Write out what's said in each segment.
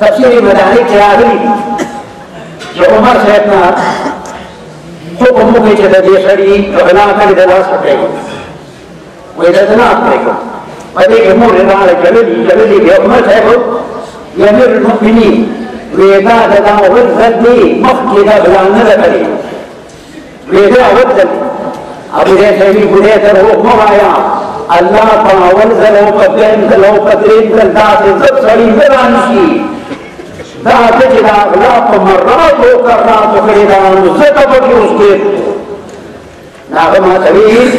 تفسير مدارك آخری چې عمر صاحب نه حکم وکړي چې د دې سړي غلا کړې ده لاس پرېږدي وایي دا نه پرېږدو په دې کې مور یې راغله جللي بیا عمر صاحب یا امیر المؤمنین وایي دا د دا ورځل دی مخکې دا غلا نه ده کړې وایي دا ورځل ابو دې سړي بوډۍ ته حکم وایه الله په اول ځل او په دویم ځل او په درېیم ځل داسې ضد سړي نه رانشي دا ته چې دا غلا په مراتو کراتو کړې ده نو ځکه به کې اوس کېږو نو هغه ماته ویل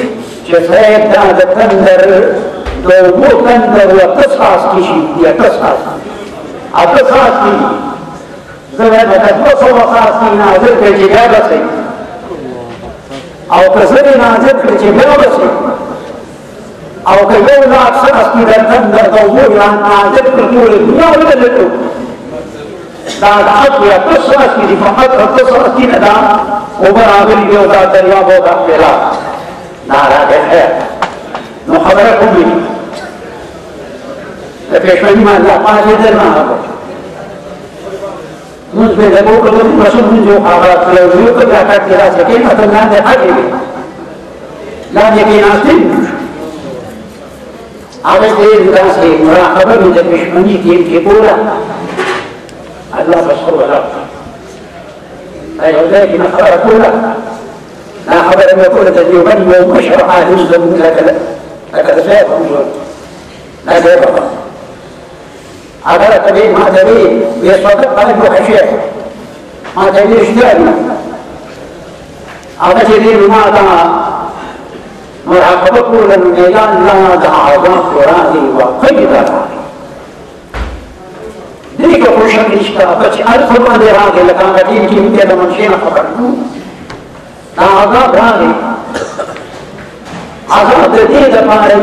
چې صاحب دا د تندر د اوبو تندر اته څاڅکي شي اته څاڅکي زه وایم که 200 څاڅکي نازل کړې چې بیا به شي او که زر یې نازل کړې چې بیا به شي او که 1 لاک څاڅکي د تندر د اوبو نازل کړې ټولې دنیا ولې لټو دا اته څاڅکي دي فقط اته څاڅکي نه ده اوبه راغلي دي او دا دریاب او دا پیلا دا راغلی خیر نو خبره کوم دي د پېښوي ما الله پاک دې نه راغلی موږ به د موږ په مسؤل جو هغه کلو په کاټ کې راځي کې مثلا نه هغه لا دې کې ناسي هغه دې راځي مراقبه د پېښمنۍ کې کوله الله بشكر له أيوة لكن خبر كله لا خبر ما يقول تجيبني ومشرع يسلم لك شايف لا جابه هذا تبين ما تبين ويصدق قلبه حشيش ما تبين اشتغل هذا شديد ماذا مراقبة كل الميلان لا دعوة فرادي وقيدة دیگه خوشم نیستا بچه فرمان دی راگه لکان قدیم کی میگه دمانشین خبر نو نا عذاب راگه عذاب دی دپاره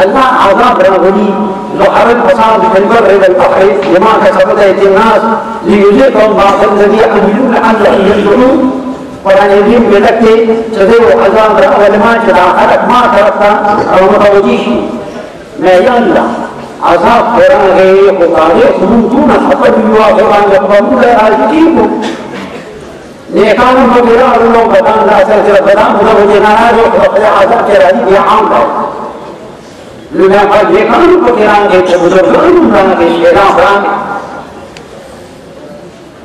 الله عذاب راغلی ظهر الفساد في البر والبحر بما كسبت ايدي الناس ليذيقهم بعض الذي عملوا لعلهم يرجعون قرآن عظیم میں لگتے چدے وہ عذاب راولما چدا خلق ما طرفتا او متوجی شي میں یا اللہ عذاب قرآن غیر خطانے خمودون خطب یوا قرآن لقبامون آجتیبو نیکانوں وغیرہ اللہ بدان لا سر بدان مدہ جنانا جو خلق عذاب چرانی بھی عام رہو لنا قال نیکانوں وغیرہ گے تو بزرگانوں رانا گے شیران قرآن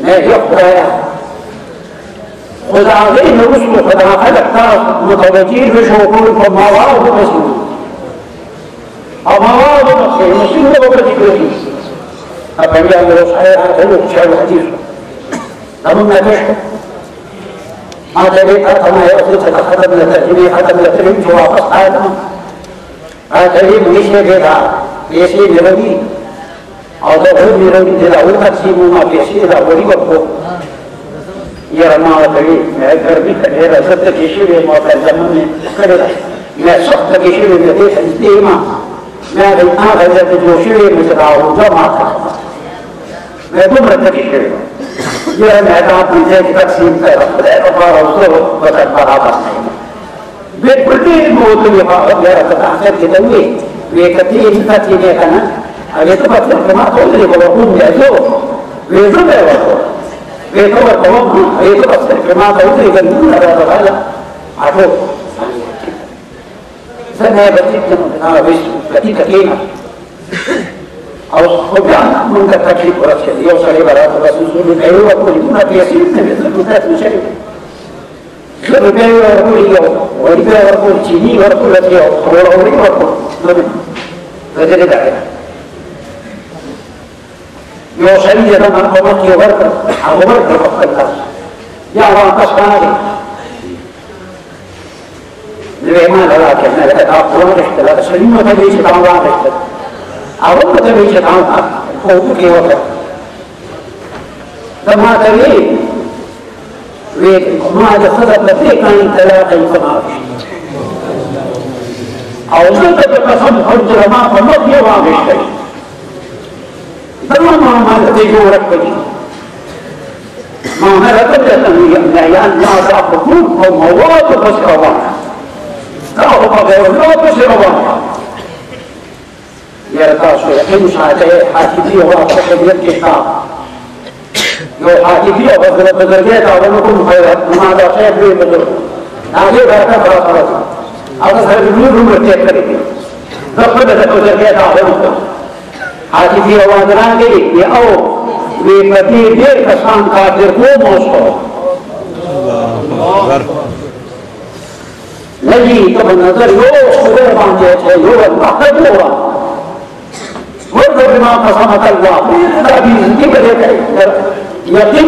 میں جو خدایا خدا غیر رسل خدا خلق تاس متوجیر بشوکول فماواه مسلم أمام المسلمين المسلمين لا بد ذكرهم أفهم يا أمير الصحيح هذا شعر الحديث أمام ما تشكر ما تبي أتما يأخذ حتى من التأجيل حتى من التأجيل فواقص هذا التأجيل يشيء كذا يشيء لربي أو تقول لربي إذا أول تقسيم ما يشيء إذا أولي وقفه يرى ما تبي ما يقربي كذا سبت يشيء ما تلزمني كذا ما سقط يشيء لديه الاستيماء ما بالآخر تجوشيه مثله جمعة ما دمر التكشير يرى معدات من ذلك تقسيم أفار وصور وتكبر عبصنا بالكلين موضوع يرى تتحسن كتويه ويكتين فتين يكنا أليتبطل كما تقول وقوم يأجوه ويزمع وقوم ويكبر قوم أليتبطل كما تقول يقول هذا تغلق عفوه سنة بتيت كلمة أو خبران من كتكليف ورسل يوصل إلى الرسول صلى الله عليه وسلم وكل في يسير من المكات مشارك خير بيع ورقول يوم وربيع ورقول تيني ورقول يوم ورقول ورقول فجل دعنا يوصل إلى من قومك ورقل أو ورقل وقل الناس يعرى قصبانه الإيمان لا كنا لا أقوى رحلة لا سليمة تبيش تعوض رحلة أول تبيش تعوض فوقك وقت لما تبي وما دخلت لفيك عن تلاقي فما أو زلت بقسم حجر ما فمض يوام الشيء دلما ما تتجو ركبني ما ملكت لأن ما تعبدون هم مواد فسروا لا هو غير لا بشر الله يرتاح يقين شاته حاكي هو تحديد كتاب يو حاكي بزرگيت أولكم خيرات ماذا شيء في بزرگ ناجي بارك خلاص هذا سر بيجون مرتين كريم دخل بزرگيت أولكم حاكي في أوادران كي يأو بمدي دير كسان كافر کو موسو نجي طب النظر يو خبر بانجه يو الأحد هو ورد بما قسمت الله نبي كده يقين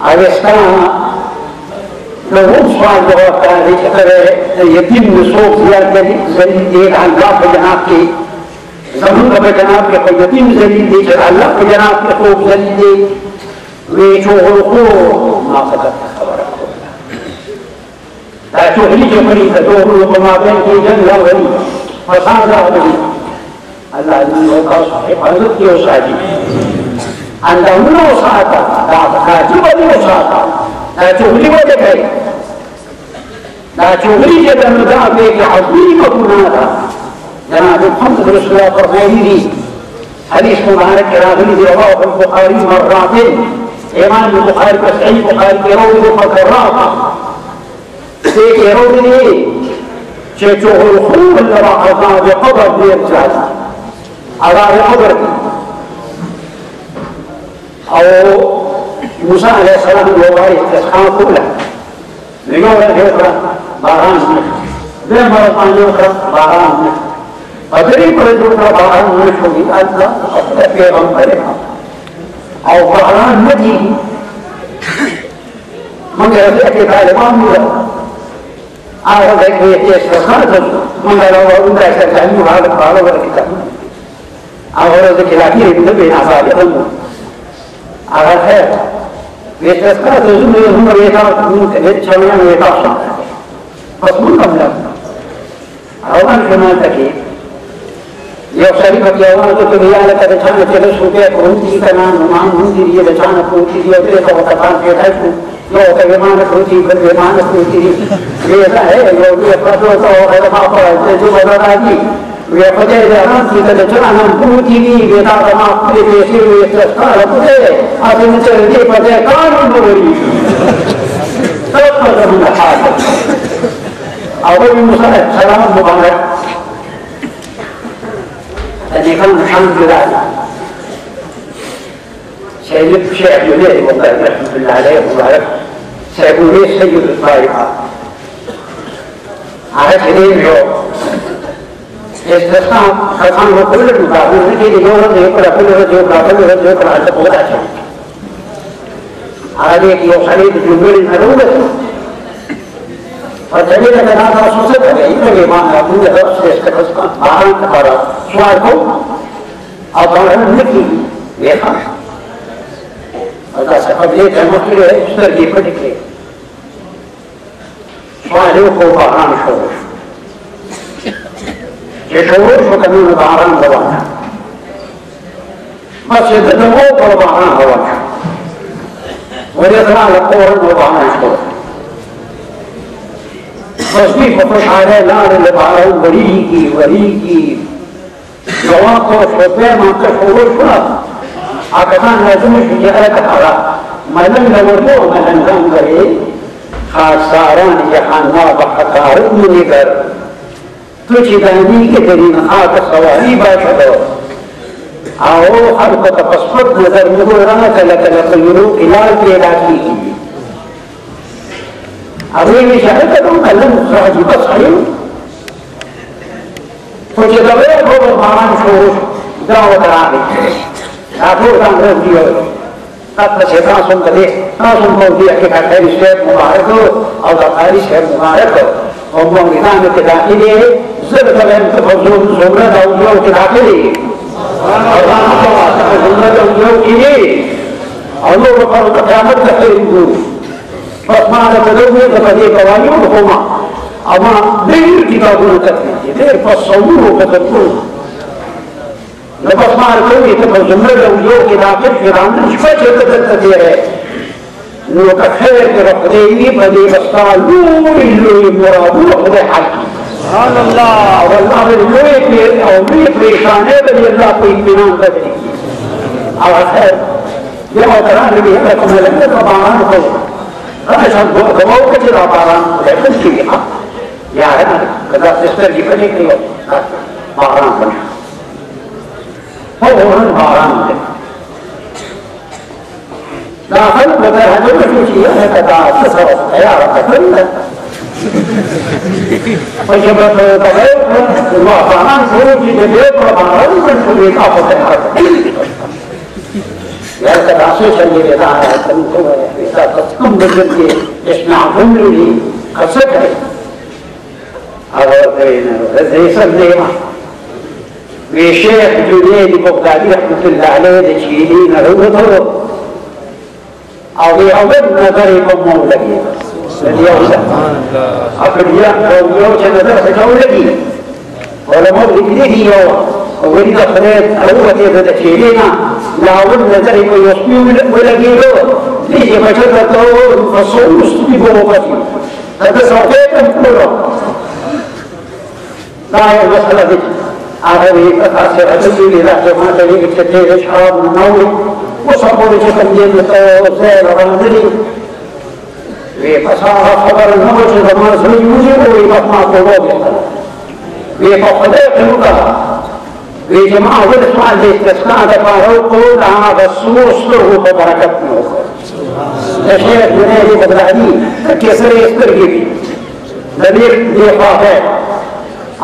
Avesta لو سؤال جواب كان يتم نصوص زليل الله بجنابك زمن بجنابك يتم زليل الله بجنابك خوف زليل ويشوفوا ما قدرت خبرك لا تخرج فريد تدور وما بين في جنة ولي فصار له الله يقول صحيح حضرت يوسعدي عندما وصاتا لا تبالي وصاتا لا تغلي ودكي لا تغلي جدا مدافك عظيمة هذا جناب محمد رسول الله فرمائي حديث مبارك راغلي رواه البخاري مرات إمام البخاري صحيح البخاري يروي فكرات سيك يروي شيخه الخوف اللي راح بقدر بيرجع على قدر أو موسى عليه السلام ووارث تسخان كله لقول الهجرة باران ذي مرضان يخرى باران فدري كل ذكرى باران نشوي الله أفتى في غنبرها أو باران نجي من يرفع في طالبان مولى أعرض ذلك يستخدم من لو أقول لك تتعلم هذا القرار والكتاب أعرض ذلك الأخير بنبي نعفالي أمه على خير ويتذكر تزول هم ويتعرض من تجمعين ويتعصى فصمون قبلهم أولا كما تكي يوصرفك يوم تقول ريالك بچانا چلسو کے قرونتی کنان نمان ہوندی ریا بچانا قرونتی ریا بریتا وطفان پیتاکو یو تغیمان قرونتی بلغیمان قرونتی ریا ہے یو بیا فتوتا وغیر مافا جو بدراجی ويقضي جهان في تلجأنا قرونتی ریا بيتا تما قرد يسير ويستسقال قده أصلا چلدي قضي قانون بوري تلقى من الحاجة أول موسى سلام مبارك أن الحمد لله سيد الشيخ يوليه والله رحمة الله عليه وبارك سيكون ليه سيد الطائفة على سنين يوم استثناء خلقان كل المقابل نجي يورد يقرأ كل رجل يقرأ عن تقوى أشياء على ذلك يوصلي بجمهور المدولة فالدليل أن هذا رسول الله يقول ما يقول درس يستخدم معان كبار سؤالكم أضعون نكي يخاف هذا سقبليت المطلع يسترجي بدكي سؤالكم بعران شروش يشروش وكمين بعران هوانا مسجد النبوة وبعران هوانا وليطلع لقورا وبعران شروش تصديق وفتح نار لبعضهم وريكي جواقف وفيما كشفوش أكثان لازمش جهلك على ملن لوضوء ملن زنگره خاصاران جهانا بحقارب منگر تجي داني کے ترین خاک سواری باشدو آو خلق تقصفت نظر مدورات لتلقیرو کلال پیدا کی أولي شهدتهم كلهم خراجي بس حيو فجدوية هو الحرام شروش دعوة رابط أقول كان رجيو قد سيطاسم كده ناسم موضيع كده خير الشيخ مباركه أو دقائر الشيخ مباركه هم مغنان كده إليه زرد لهم تفضلون زمرة أو جو كده كده Allah berfirman kiamat terhingga. Pas mana kedua kepada kawannya berkoma. Ama bil kita guna terhingga. Jadi pas semua betul. Lepas mana kedua itu berjumlah dengan kita akan firman cepat cepat terjadi. Nukat khair kerana ini pada masa lui muradu pada hati. Allah, Allah lui perişane beri Allah ko itminan beri. Allah khair. Yang terang lebih hebat kemudian kebangan itu. Karena saya gawau kecil aparan, saya pun sih. Ya, kalau sister di sini itu aparan pun. Orang aparan. Dahulu beberapa hari sudah kata sesuatu saya rasakan. Macam apa tahu? Semua aparan sudah jadi aparan pun sudah apa terjadi. يعني التعصيص اللي بيطلع تقوم بالجدي يسمعهم لي قصتها هذا يصلي بشيخ جنيد بغدادي رحمة الله عليه تشيلين هو أو يعود نظري مولدي اليوم أفريقيا يوم نظر مولدي ولا مولدي ليه يوم وإذا خريت أول كذا تشيلين لاول نظري ويسمي ولا جيلو ليه فجرته فصوم استبيبوبتي هذا صحيح كله لا المسألة دي عربي أثر أدلي لذا جماعة تجيب التجيب شراب النووي وصبوا لجسم جيلته وزير رمضي وفصاها خبر النووي زمان سيوزي ويبقى قلوبه ويفقدك المقام وجماعة ولسمع الاستثناء دفعه قول هذا الصوص له ببركتنا الشيخ جنيدي بغدادي كسر يسترقي دليل لإخافات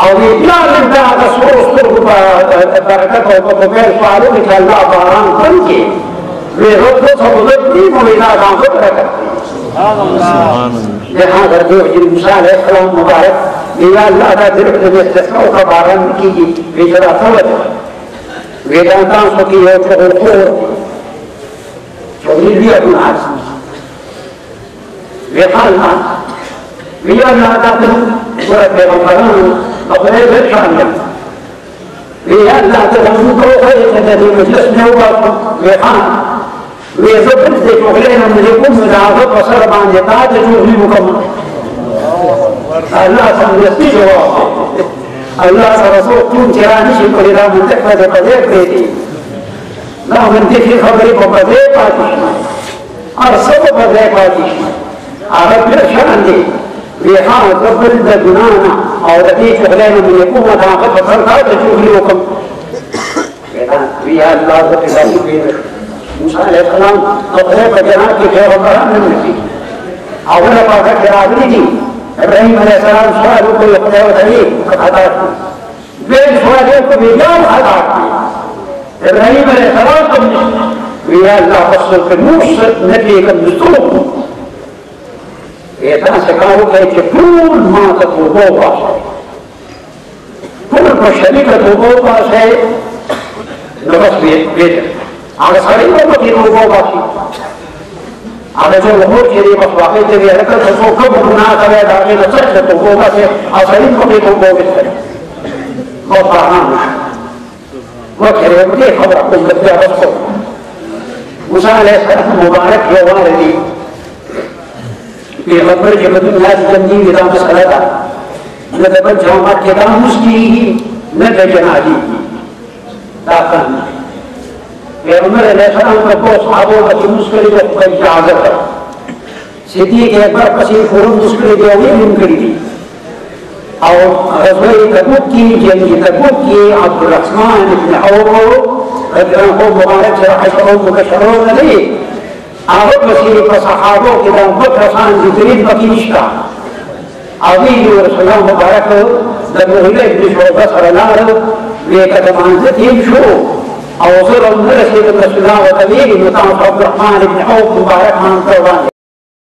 أو يجعل من هذا الصوص له ببركته وبغير فعله مثل الله باران خلقي ويرد صبغتني وإذا كان ببركتي لهذا الجوع موسى عليه السلام مبارك إذا لا تدرك الاستثناء كبارا كي في جراسة وإذا تنسوا كي يوجه الخور شغل لي أبو العز ويقال وإذا لا تدرك ورد بغمران أقول برشان وإذا لا تدرك كوخي الذي مجلسنا ويقال ويزبط ذي شغلين من يكون من عظم وصرب عن يقاد شغلي مكمل الله سمجسي جواب الله سرسول تون تراني شكل إذا من تكفى قضية بريدي لا من تكفي خبري بقضية باتش أرسل بقضية باتش عرب لشان دي ويحاول رب الدنانا أو ذي شغلين من يكون متعاقب فصرقات شغلي وكم ويا الله ذكي بينك موسى عليه السلام أطلق جناك خير الله من نفسه أولا قاعدة كرابيدي إبراهيم عليه السلام سؤاله كل قضاء وتليه قد حضرته بين سؤالك بيجام حضرته إبراهيم عليه السلام قبل ويا الله فصل في النص نبي قبل السوق يتنسكاه كي كل ما تطلبوه باشي كل شريكة تطلبوه باشي نفس بيجر على صحيح ما تطلبوه باشي على جو الأمور كذي مصلحة تبي لكن تصور كم هنا كذا دارين تصير تطلبوه باشي على صحيح ما تطلبوه باشي مصلحة وكذا بدي خبركم بدي أبصر موسى عليه السلام مبارك يا والدي في خبر جبت الناس جميل إذا مسألة ندبت جامعات كذا مسكيه ندجنادي لكن يا عمر عليه السلام ربوا صحابه في مسكري وقت إجازة سيدي أكبر قصير فرم مسكري جوي ممكن أو غزوة تبوك کی جنگ تبوک کی عبد الرحمن بن عوف رضي الله مبارك شرحه مكشرون لي أعرف مسير فصحابه كذا بكرسان جبريل بكيشتا أبي ورسول الله مبارك لما هلك بشعوب بصر نار ويكتمان يمشوا أو صر المرسل رسول الله وتبيه مطعم عبد الرحمن بن عوف مبارك عن طوال